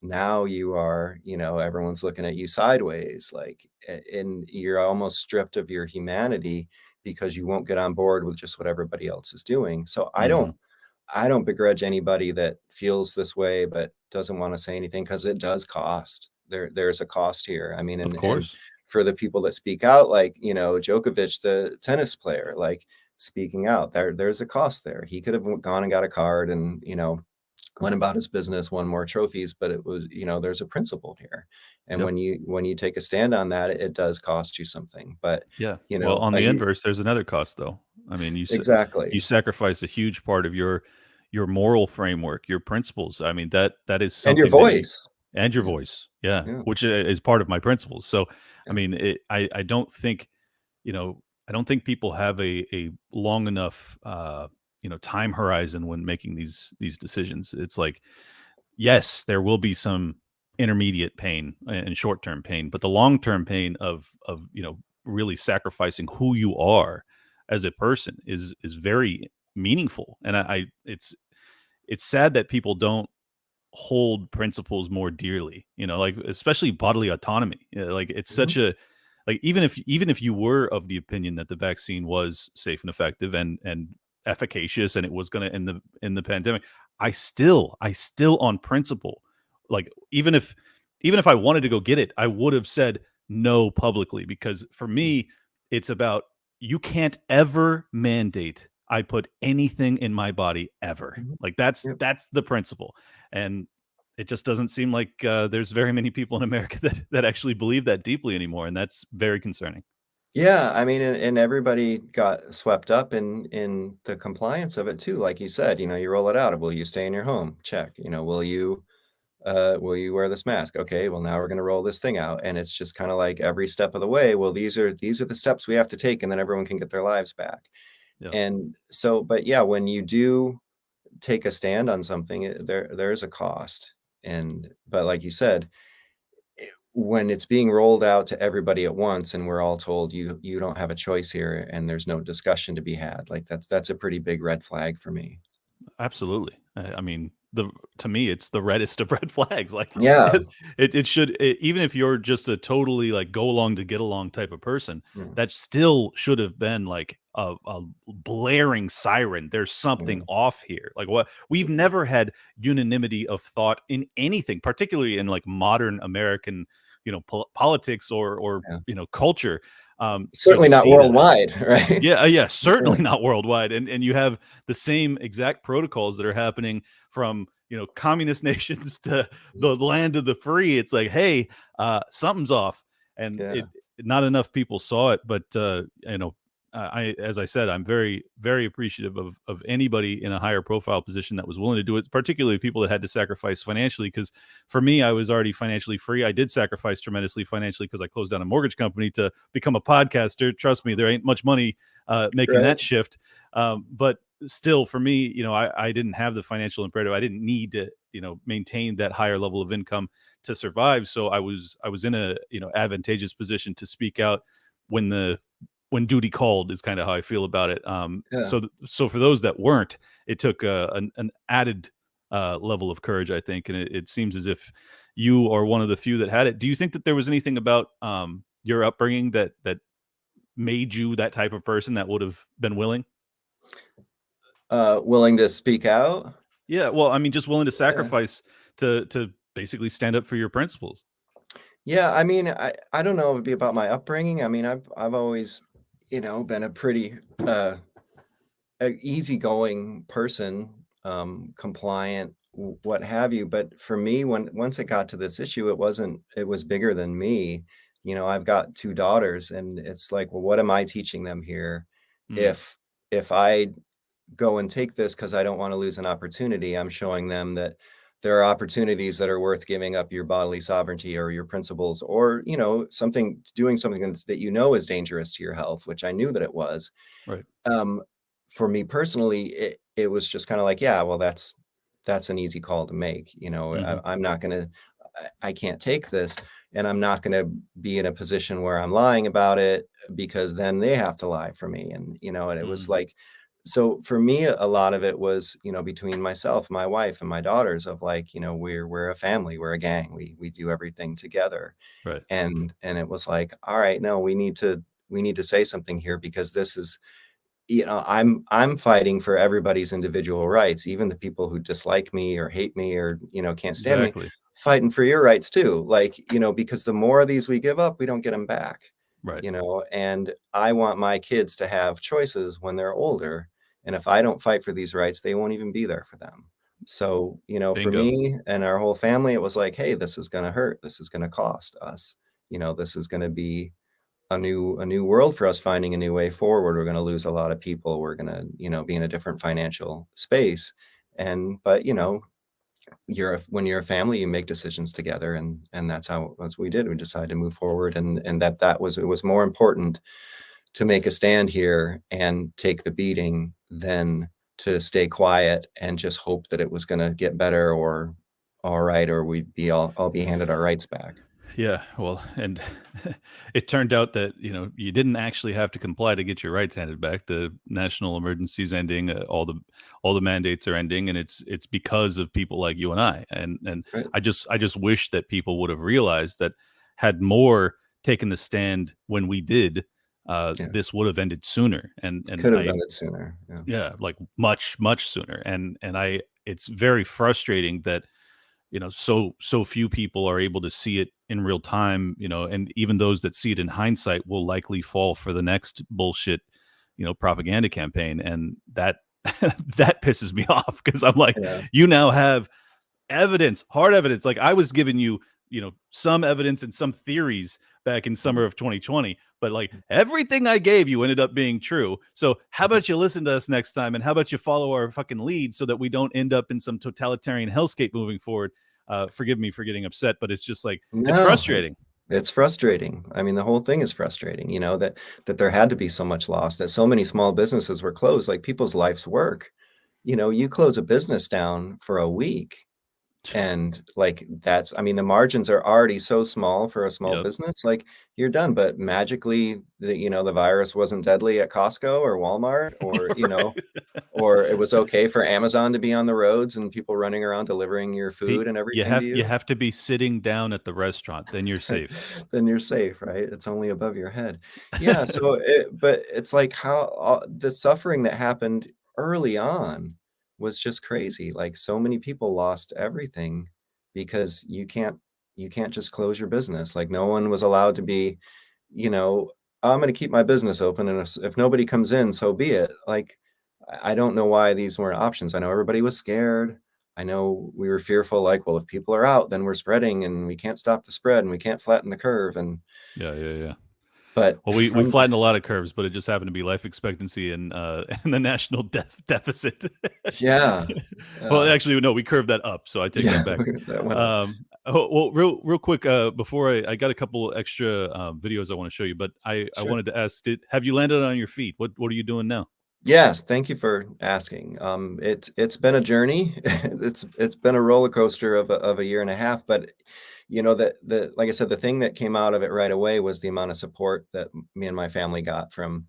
now you are, everyone's looking at you sideways, like, and you're almost stripped of your humanity because you won't get on board with just what everybody else is doing. So Mhm. I don't begrudge anybody that feels this way but doesn't want to say anything, because it does cost. There's a cost here. I mean, Of and course. for the people that speak out, like, Djokovic, the tennis player, like, speaking out, there's a cost there. He could have gone and got a card and, went about his business, won more trophies, but it was, there's a principle here. And Yep. when you take a stand on that, it does cost you something. But, Yeah. Well, on a the inverse, there's another cost though. I mean, you exactly. sacrifice a huge part of your moral framework, your principles. I mean, that is And your something that you voice. and your Yeah. voice. Yeah, Yeah. which is part of my principles. So, I Yeah. mean, I don't think, you know, I don't think people have a long enough time horizon when making these decisions. It's like, yes, there will be some intermediate pain and short-term pain, but the long-term pain of really sacrificing who you are as a person is very meaningful. And it's sad that people don't hold principles more dearly, like especially bodily autonomy. Like it's Mhm. such a like even if you were of the opinion that the vaccine was safe and effective and efficacious and it was going to end the pandemic, I still on principle, like even if I wanted to go get it, I would have said no publicly, because for Mm. me it's about, you can't ever mandate I put anything in my body ever. Mhm. Like that's Yep. that's the principle. And it just doesn't seem like there's very many people in America that actually believe that deeply anymore, and that's very concerning. Yeah, I mean, and everybody got swept up in the compliance of it too. Like you said, you roll it out. Will you stay in your home? Check. Will you wear this mask? Okay, well now we're going to roll this thing out, and it's just kind of like every step of the way. Well, these are the steps we have to take, and then everyone can get their lives back. Yeah, And so, but yeah, when you do take a stand on something, there's a cost. And but like you said, when it's being rolled out to everybody at once and we're all told you don't have a choice here and there's no discussion to be had, like that's a pretty big red flag for me. absolutely. I mean, to me, it's the reddest of red flags. Like Yeah. it should, even if you're just a totally like go along to get along type of person, Mm, that still should have been like a blaring siren. There's something mm, off here. Like what we've never had unanimity of thought in anything, particularly in like modern American, politics or yeah. culture. To Certainly not see that. worldwide, right? Yeah, yeah, Yeah. certainly not worldwide, and you have the same exact protocols that are happening from, communist nations to the land of the free. It's like, hey, something's off, and Yeah. not enough people saw it, but as I said, I'm very, very appreciative of anybody in a higher profile position that was willing to do it, particularly people that had to sacrifice financially. Because for me, I was already financially free. I did sacrifice tremendously financially because I closed down a mortgage company to become a podcaster. Trust me, there ain't much money making Right. that shift. But still, for me, I didn't have the financial imperative. I didn't need to, maintain that higher level of income to survive. So I was in a advantageous position to speak out when when duty called is kind of how I feel about it. Yeah. So for those that weren't, it took an added level of courage, I think, and it seems as if you are one of the few that had it. Do you think that there was anything about your upbringing that made you that type of person that would have been willing? Willing to speak out. Yeah, well, I mean, just willing to Yeah. sacrifice to basically stand up for your principles. Yeah, I mean, I don't know if it'd be about my upbringing. I mean, I've always, been a pretty easygoing person, compliant, what have you. But for me, once it got to this issue, it was bigger than me. I've got two daughters, and it's like, well, what am I teaching them here? Mm, If if I go and take this because I don't want to lose an opportunity, I'm showing them that there are opportunities that are worth giving up your bodily sovereignty or your principles, or doing something that is dangerous to your health, which I knew that it was. right. um, for me personally, it was just kind of like, yeah, well, that's an easy call to make. Hmm. I'm not gonna, I can't take this, and I'm not gonna be in a position where I'm lying about it because then they have to lie for me. And it was Mm, like, so for me, a lot of it was, between myself, my wife, and my daughters, of like, we're a family, we're a gang, we do everything together. right. And it was like, all right, no, we need to say something here, because this is, I'm fighting for everybody's individual rights, even the people who dislike me or hate me or, can't stand me, Exactly. fighting for your rights too. Like, because the more of these we give up, we don't get them back, Right. and I want my kids to have choices when they're older. And if I don't fight for these rights, they won't even be there for them. So, for Bingo. me and our whole family, it was like, hey, this is going to hurt. This is going to cost us. This is going to be a new world for us, finding a new way forward. We're going to lose a lot of people. We're going to, be in a different financial space. And but when you're a family, you make decisions together, and that's what we did. We decided to move forward, and it was more important to make a stand here and take the beating than to stay quiet and just hope that it was going to get better, or all right, or we'd be all be handed our rights back. Yeah, well, and it turned out that, you didn't actually have to comply to get your rights handed back. The national emergency's ending, all the mandates are ending, and it's because of people like you and I. And Right. I just wish that people would have realized that had more taken the stand when we did, Yeah. this would have ended sooner. And Could have I done it sooner. Yeah. yeah, like much, much sooner. And it's very frustrating that so few people are able to see it in real time, and even those that see it in hindsight will likely fall for the next bullshit propaganda campaign, and that that pisses me off because I'm like, Yeah. you now have evidence, hard evidence. Like I was giving you some evidence and some theories, back in summer of 2020, but like everything I gave you ended up being true. So how about you listen to us next time, and how about you follow our fucking lead so that we don't end up in some totalitarian hellscape moving forward. Forgive me for getting upset, but it's just like, it's No, frustrating. it's frustrating. I mean, the whole thing is frustrating, you know, that there had to be so much loss, that so many small businesses were closed, like people's life's work. You know, you close a business down for a week, and like that's, I mean, the margins are already so small for a small Yep. business, like you're done. But magically, the virus wasn't deadly at Costco or Walmart, or Right. or it was okay for Amazon to be on the roads and people running around delivering your food and You everything to have you you. have to be sitting down at the restaurant, then you're safe. Then you're safe, right? It's only above your head. Yeah, so but it's like how the suffering that happened early on was just crazy. Like so many people lost everything because you can't just close your business. Like no one was allowed to be, you know, I'm going to keep my business open, and if nobody comes in, so be it. Like I don't know why these weren't options. I know everybody was scared. I know we were fearful, like, well, if people are out, then we're spreading and we can't stop the spread and we can't flatten the curve. And Yeah. but Well, we from flattened a lot of curves, but it just happened to be life expectancy and and the national death deficit. yeah, Well, uh, actually, no, we curved that up, so I take yeah, that back. that went up. Well, real quick, before I got a couple extra videos I want to show you, but I Sure. wanted to ask, have you landed on your feet? What are you doing now? Yes, thank you for asking. It's been a journey. It's been a roller coaster of a year and a half, but you know the like I said, the thing that came out of it right away was the amount of support that me and my family got from,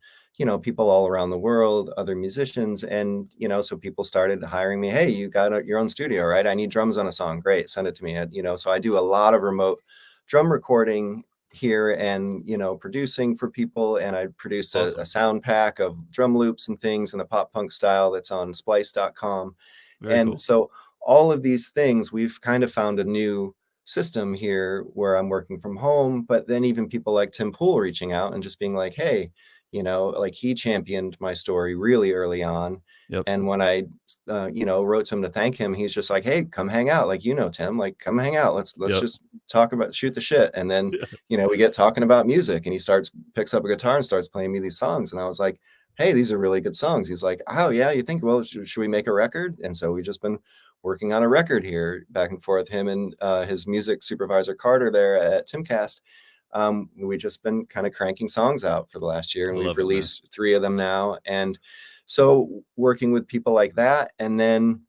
people all around the world, other musicians, and so people started hiring me. Hey, you got your own studio, right? I need drums on a song. Great, send it to me. So I do a lot of remote drum recording here, and producing for people, and I produced a Awesome, sound pack of drum loops and things in a pop punk style that's on splice.com. very And cool. so all of these things, we've kind of found a new system here where I'm working from home, but then even people like Tim Pool reaching out and just being like, hey, like he championed my story really early on. Yep, And when I wrote to him to thank him, he's just like, hey, come hang out. Like, Tim, like, come hang out. Let's yep, just talk about, shoot the shit. And then yeah, we get talking about music, and he picks up a guitar and starts playing me these songs. And I was like, hey, these are really good songs. He's like, oh yeah, you think, well, should we make a record? And so we've just been working on a record here, back and forth, him and his music supervisor Carter there at Timcast. We just been kind of cranking songs out for the last year, I and we've love it, man. released 3 of them now. And so working with people like that. And then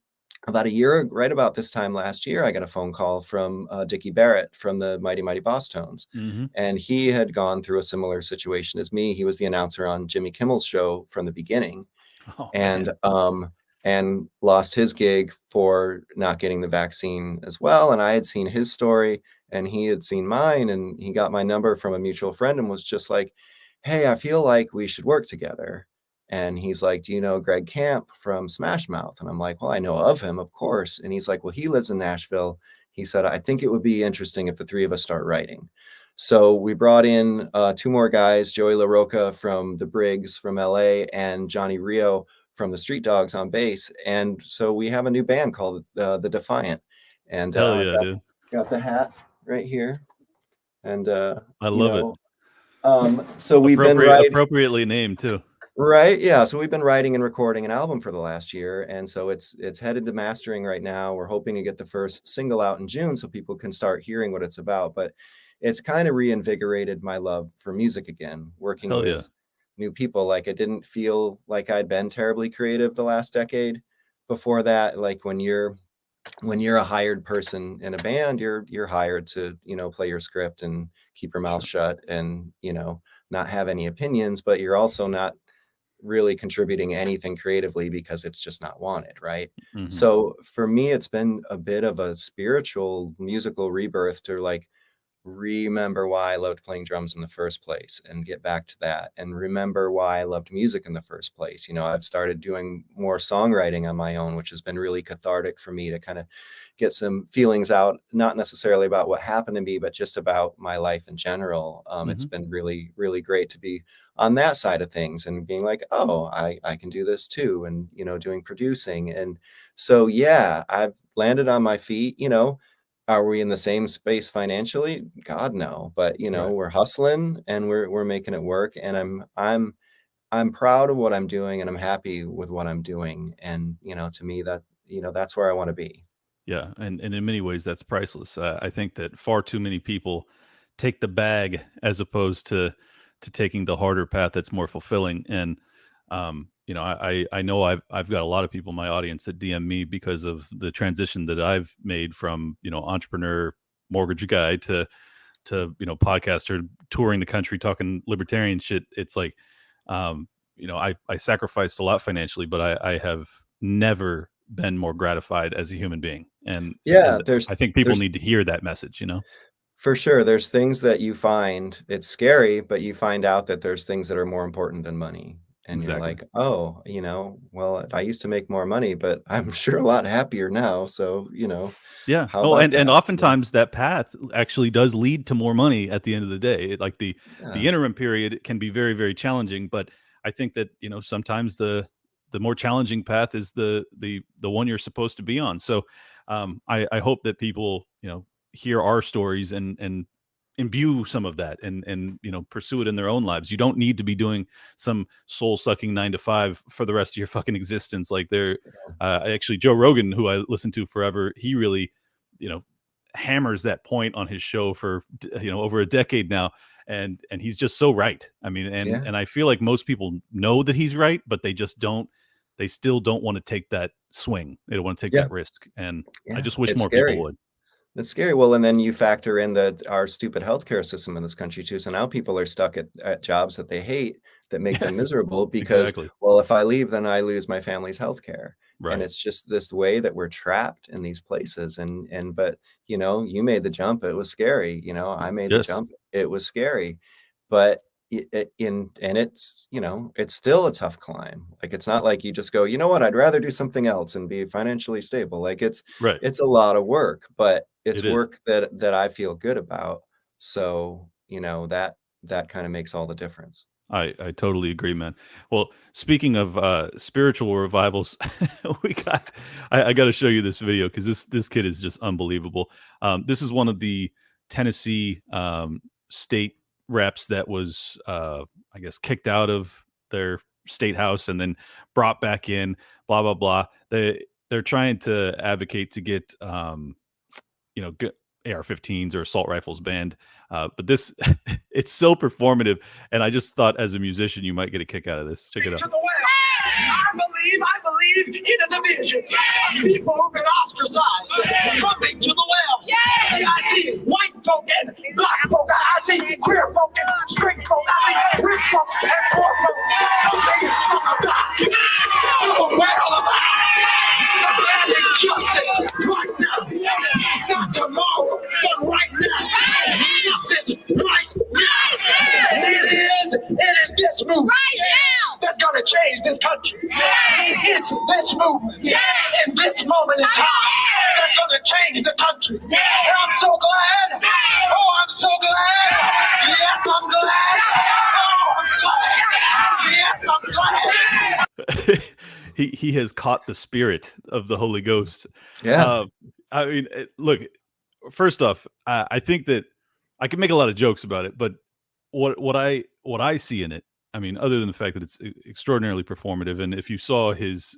about a year, right about this time last year, I got a phone call from Dickie Barrett from the Mighty Mighty Boss Tones. Hmm. And he had gone through a similar situation as me. He was the announcer on Jimmy Kimmel's show from the beginning, Oh and man, lost his gig for not getting the vaccine as well. And I had seen his story, and he had seen mine, and he got my number from a mutual friend and was just like, hey, I feel like we should work together. And he's like, do you know Greg Camp from Smash Mouth? And I'm like, well, I know of him, of course. And he's like, well, he lives in Nashville. He said, I think it would be interesting if the 3 of us start writing. So we brought in 2 more guys, Joey LaRocca from the Briggs from LA, and Johnny Rio from the Street Dogs on bass. And so we have a new band called the Defiant. And hell I yeah, dude. got the hat right here. And I love it. so we've been writing. Appropriately named too. Right. Yeah. So we've been writing and recording an album for the last year. And so it's headed to mastering right now. We're hoping to get the first single out in June so people can start hearing what it's about. But it's kind of reinvigorated my love for music again, working Hell yeah. with new people. Like, it didn't feel like I'd been terribly creative the last decade before that. Like when you're a hired person in a band, you're hired to, play your script and keep your mouth Sure. shut, and, not have any opinions, but you're also not really contributing anything creatively because it's just not wanted, right? Hmm. So for me, it's been a bit of a spiritual musical rebirth to like remember why I loved playing drums in the first place and get back to that, and remember why I loved music in the first place. I've started doing more songwriting on my own, which has been really cathartic for me to kind of get some feelings out, not necessarily about what happened to me, but just about my life in general. It's Hmm. been really, really great to be on that side of things and being like, oh, I can do this too. And, doing producing. And so, yeah, I've landed on my feet, Are we in the same space financially? God, no. But Right. we're hustling and we're making it work. And I'm proud of what I'm doing, and I'm happy with what I'm doing. And to me, that's where I want to be. Yeah, and in many ways that's priceless. I think that far too many people take the bag as opposed to taking the harder path that's more fulfilling. And I know I've got a lot of people in my audience that DM me because of the transition that I've made from entrepreneur mortgage guy to podcaster touring the country talking libertarian shit. It's like I sacrificed a lot financially, but I have never been more gratified as a human being. Yeah, And I think people there's need to hear that message. for sure, there's things that you find, it's scary, but you find out that there's things that are more important than money. And you're Exactly. like, oh, well, I used to make more money, but I'm sure a lot happier now. So, Yeah. how Oh, about and that? oftentimes that path actually does lead to more money at the end of the day. Like the Yeah. interim period can be very, very challenging, but I think that, sometimes the more challenging path is the one you're supposed to be on. So I hope that people, hear our stories and imbue some of that and pursue it in their own lives. You don't need to be doing some soul sucking 9 to 5 for the rest of your fucking existence. Like actually Joe Rogan, who I listened to forever, he really, you know, hammers that point on his show for over a decade now, and he's just so right. I mean, and Yeah. and I feel like most people know that he's right, but they just don't. They still don't want to take that swing. They don't want to take Yeah. that risk, and I Yeah. just wish It's more people scary. would. It's scary. Well, and then you factor in our stupid healthcare system in this country too. So now people are stuck at jobs that they hate that make Yeah, them miserable because, exactly. well, if I leave, then I lose my family's healthcare. And Right. it's just this way that we're trapped in these places. But you made the jump. It was scary. I made the Yes. jump. It was scary. But it's still a tough climb. Like, it's not like you just go, you know what, I'd rather do something else and be financially stable. Like, Right. it's a lot of work, but It it's is. work that I feel good about. So, that kind of makes all the difference. I totally agree, man. Well, speaking of spiritual revivals, I got to show you this video because this kid is just unbelievable. This is one of the Tennessee state reps that was, I guess, kicked out of their state house and then brought back in. Blah blah blah. They're trying to advocate to get get AR-15s or assault rifles banned. But this, it's so performative, and I just thought as a musician you might get a kick out of this. Check it out. To the well. I believe in a division. People who've been ostracized coming to the well. See, I see white folk and black folk. I see queer folk and straight folk. I see rich folk and poor folk coming from the block to the well of demanding justice right now. Not tomorrow, but right now. Justice right now. It is this movement that's going to change this country. It's this movement in this moment in time that's going to change the country. And I'm so glad. Oh, I'm so glad. Yes, I'm glad. Oh, I'm glad. Yes, I'm glad. He has caught the spirit of the Holy Ghost. Yeah. I mean, look. First off, I think that I can make a lot of jokes about it, but what I see in it, I mean, other than the fact that it's extraordinarily performative, and if you saw his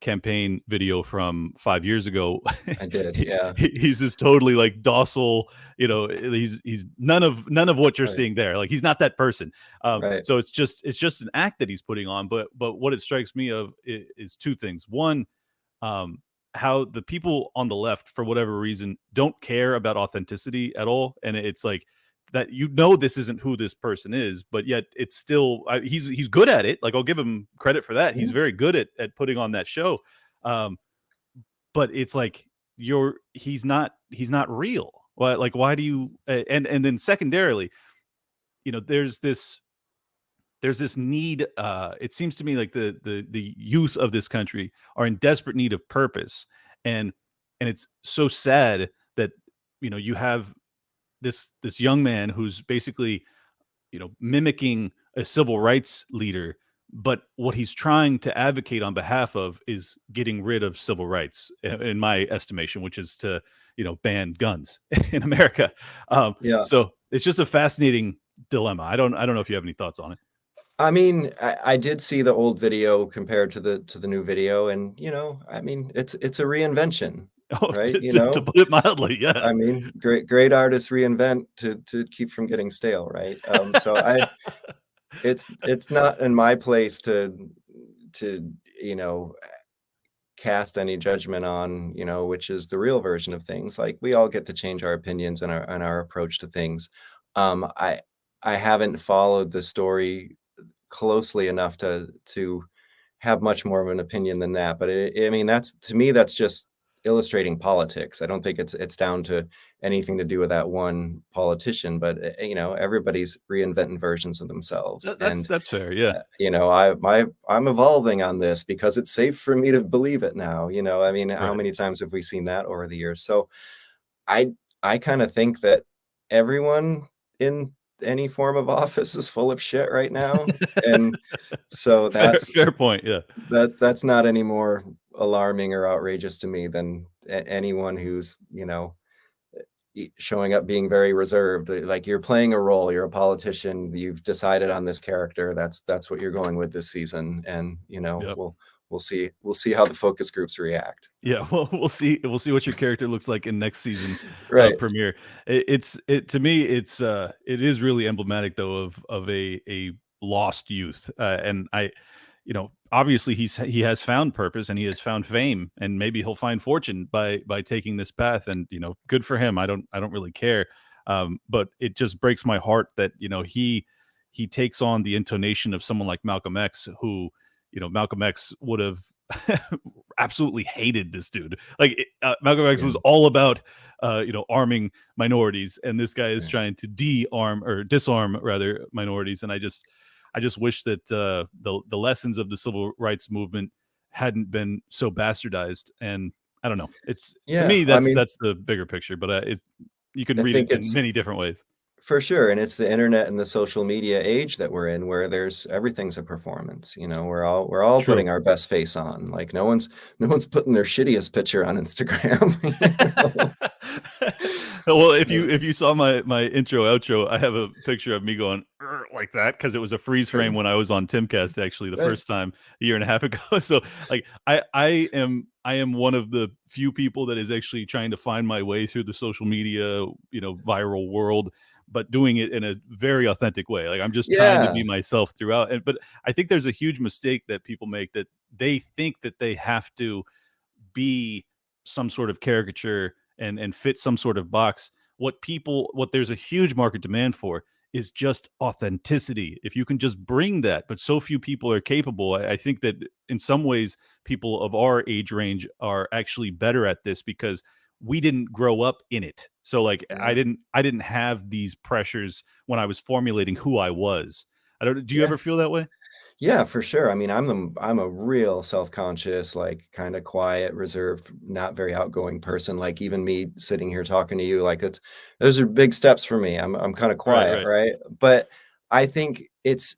campaign video from 5 years ago, I did. Yeah. he's this totally like docile, he's none of what you're Right. seeing there. Like he's not that person. Right. So it's just an act that he's putting on. But what it strikes me of is two things. One, how the people on the left, for whatever reason, don't care about authenticity at all, and it's like that this isn't who this person is, but yet it's still he's good at it. Like I'll give him credit for that. He's very good at putting on that show. But it's like he's not real. Why do you and then secondarily, there's this need. It seems to me like the youth of this country are in desperate need of purpose, and it's so sad that you have this young man who's basically mimicking a civil rights leader, But what he's trying to advocate on behalf of is getting rid of civil rights, in my estimation, which is to, ban guns in America. Yeah. So it's just a fascinating dilemma. I don't know if you have any thoughts on it. I mean, I did see the old video compared to the new video, and I mean, it's a reinvention, Oh, right? to put it mildly, yeah. I mean, great artists reinvent to keep from getting stale, right? So it's not in my place to cast any judgment on which is the real version of things. Like, we all get to change our opinions and our approach to things. I haven't followed the story closely enough to have much more of an opinion than that. But I mean, that's, to me, that's just illustrating politics. I don't think it's down to anything to do with that one politician, but everybody's reinventing versions of themselves. That's And that's fair. Yeah. I'm evolving on this because it's safe for me to believe it now. I mean, how Right. many times have we seen that over the years? So I I kind of think that everyone in any form of office is full of shit right now. And so Fair point. Yeah. that's not any more alarming or outrageous to me than anyone who's, showing up being very reserved. Like, you're playing a role, you're a politician, you've decided on this character, that's what you're going with this season. And Yep. we'll see how the focus groups react. Yeah, well, we'll see what your character looks like in next season Right. premiere. To me, it is really emblematic though of a lost youth, and obviously he has found purpose and he has found fame, and maybe he'll find fortune by taking this path, and good for him. I don't really care, but it just breaks my heart that he takes on the intonation of someone like Malcolm X, who Malcolm X would have absolutely hated this dude. Like, Malcolm X Yeah. was all about arming minorities, and this guy is Yeah. trying to de-arm or disarm rather minorities. And I just wish that the lessons of the civil rights movement hadn't been so bastardized. And I don't know. It's to Yeah, me I that's mean, the bigger picture, but you can I read it think in it's many different ways. for sure, and it's the internet and the social media age that we're in, where everything's a performance. We're all True. putting our best face on. Like, no one's putting their shittiest picture on Instagram. Well, if So, you saw my intro outro, I have a picture of me going "Arr," like that because it was a freeze frame right, when I was on Timcast actually the right. first time a year and a half ago. So like I am one of the few people that is actually trying to find my way through the social media viral world, but doing it in a very authentic way. Like, I'm just trying to Yeah, be myself throughout. And but I think there's a huge mistake that people make, that they think that they have to be some sort of caricature and fit some sort of box. What there's a huge market demand for is just authenticity. If you can just bring that, but so few people are capable. I think that in some ways people of our age range are actually better at this because we didn't grow up in it. So like yeah, I didn't have these pressures when I was formulating who I was. I don't Do you yeah. ever feel that way? Yeah, for sure. I mean, I'm a real self-conscious, like, kind of quiet, reserved, not very outgoing person. Like, even me sitting here talking to you, like, those are big steps for me. I'm kind of Right, quiet, right. right? But I think it's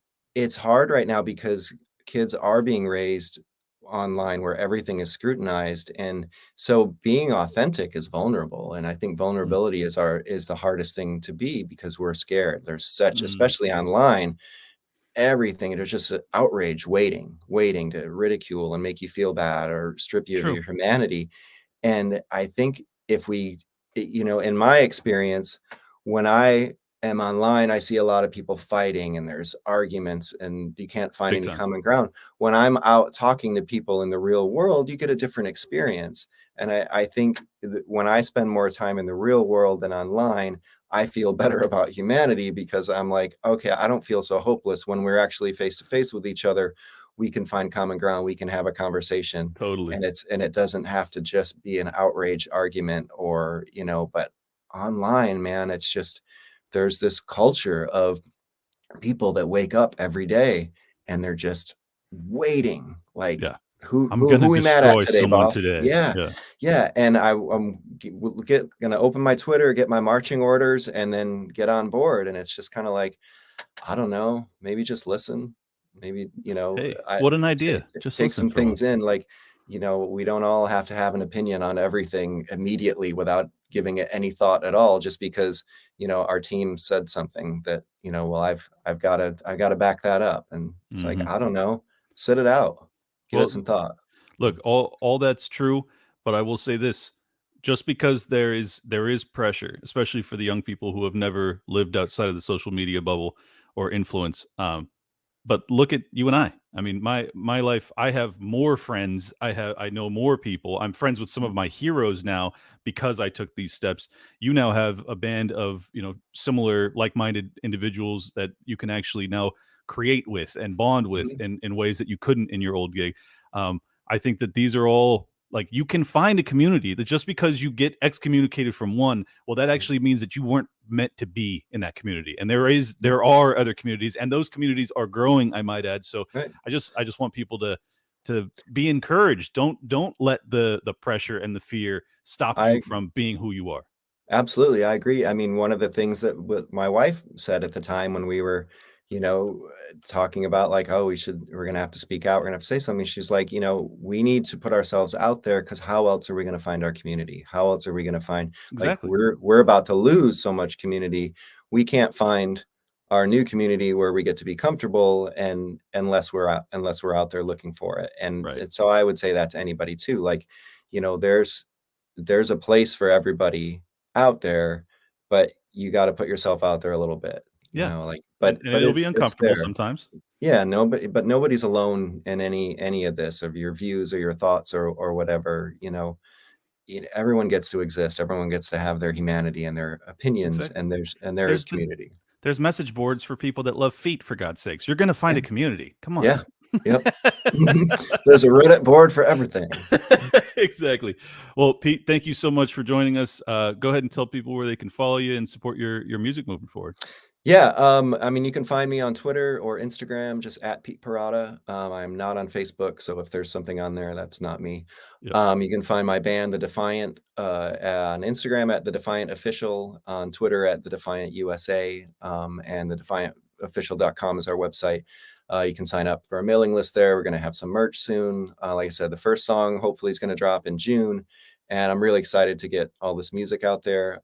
hard right now because kids are being raised online where everything is scrutinized. And so being authentic is vulnerable. And I think Mm, vulnerability is the hardest thing to be, because we're scared. There's such, mm, especially online, everything. It was just a outrage waiting to ridicule and make you feel bad or strip you of true. your humanity. And I think if we, in my experience, when I am online, I see a lot of people fighting and there's arguments and you can't find Big any time. common ground. When I'm out talking to people in the real world, you get a different experience. And I think that when I spend more time in the real world than online, I feel better about humanity, because I'm like, okay, I don't feel so hopeless. When we're actually face to face with each other, we can find common ground, we can have a conversation, Totally. and it doesn't have to just be an outrage argument, or but online, man, it's just, there's this culture of people that wake up every day and they're just waiting, like, Yeah. who I'm who gonna who we mad at destroy today, someone boss? today. Yeah, Yeah. yeah. And gonna open my Twitter, get my marching orders, and then get on board. And it's just kind of like, I don't know, maybe just listen. Maybe, Hey, what an idea. Just take listen some for a things while. in, like, we don't all have to have an opinion on everything immediately without giving it any thought at all, just because, our team said something that, well, I've got to back that up. And it's like, Mhm. I don't know, sit it out, give it Well, some thought. look, all that's true, but I will say this: just because there is pressure, especially for the young people who have never lived outside of the social media bubble or influence. But look at you and I. I mean, my life. I have more friends. I know more people. I'm friends with some of my heroes now because I took these steps. You now have a band of similar like-minded individuals that you can actually now create with and bond with Mhm. in ways that you couldn't in your old gig. Um, I think that these are all like you can find a community that just because you get excommunicated from one, well, that actually means that you weren't meant to be in that community. And there are other communities, and those communities are growing, I might add. So Right. I just want people to be encouraged. Don't let the pressure and the fear stop you I from being who you are. Absolutely, I agree. I mean, one of the things that my wife said at the time when we were, talking about like, oh, we're gonna have to speak out, we're gonna have to say something. She's like, we need to put ourselves out there because how else are we gonna find our community? How else are we gonna find like Exactly. we're about to lose so much community. We can't find our new community where we get to be comfortable and unless we're out there looking for it. Right. And so I would say that to anybody too. Like, there's a place for everybody out there, but you got to put yourself out there a little bit, Yeah. like, And but it'll be it's uncomfortable there. sometimes. Yeah, but nobody's alone in any of this, of your views or your thoughts or whatever, everyone gets to exist. Everyone gets to have their humanity and their opinions, Exactly. and there is There's the community. there's message boards for people that love feet, for God's sakes. You're gonna find Yeah, a community. Come on, yeah, man. yep. There's a Reddit board for everything. Exactly. Well, Pete, thank you so much for joining us. Go ahead and tell people where they can follow you and support your music moving forward. Yeah, I mean, you can find me on Twitter or Instagram, just at Pete Parada. I'm not on Facebook, so if there's something on there, that's not me. Yep. You can find my band, The Defiant, on Instagram at The Defiant Official, on Twitter at The Defiant USA, and TheDefiantOfficial.com is our website. You can sign up for a mailing list there. We're going to have some merch soon. Like I said, the first song hopefully is going to drop in June, and I'm really excited to get all this music out there.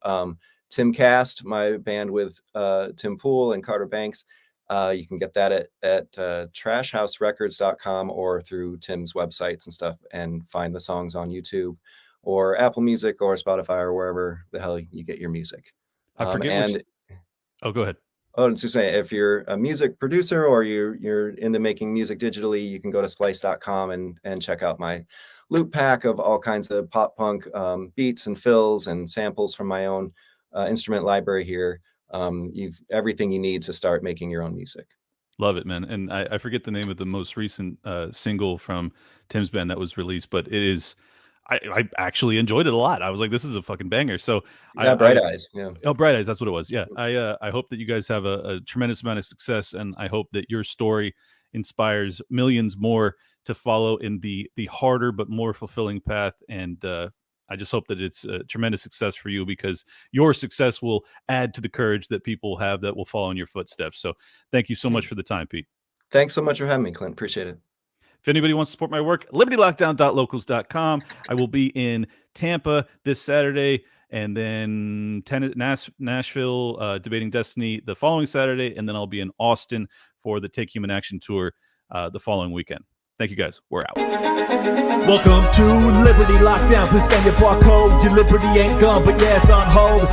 Tim Cast, my band with Tim Pool and Carter Banks. You can get that at trashhouserecords.com or through Tim's websites and stuff, and find the songs on YouTube or Apple Music or Spotify or wherever the hell you get your music. I forget which. And Oh, go ahead. oh, to say, if you're a music producer or you're into making music digitally, you can go to splice.com and check out my loop pack of all kinds of pop punk beats and fills and samples from my own instrument library here. You've everything you need to start making your own music. Love it, man. And I forget the name of the most recent single from Tim's band that was released, but it is. I actually enjoyed it a lot. I was like, this is a fucking banger. So Yeah, Bright Eyes. Yeah. Oh, Bright Eyes, that's what it was. Yeah. I hope that you guys have a tremendous amount of success, and I hope that your story inspires millions more to follow in the harder but more fulfilling path. And I just hope that it's a tremendous success for you, because your success will add to the courage that people have that will follow in your footsteps. So thank you so much for the time, Pete. Thanks so much for having me, Clint. Appreciate it. If anybody wants to support my work, libertylockdown.locals.com. I will be in Tampa this Saturday, and then Nashville, Debating Destiny the following Saturday, and then I'll be in Austin for the Take Human Action Tour the following weekend. Thank you, guys. We're out. Welcome to Liberty Lockdown. Please scan your barcode. Your liberty ain't gone, but yeah, it's on hold.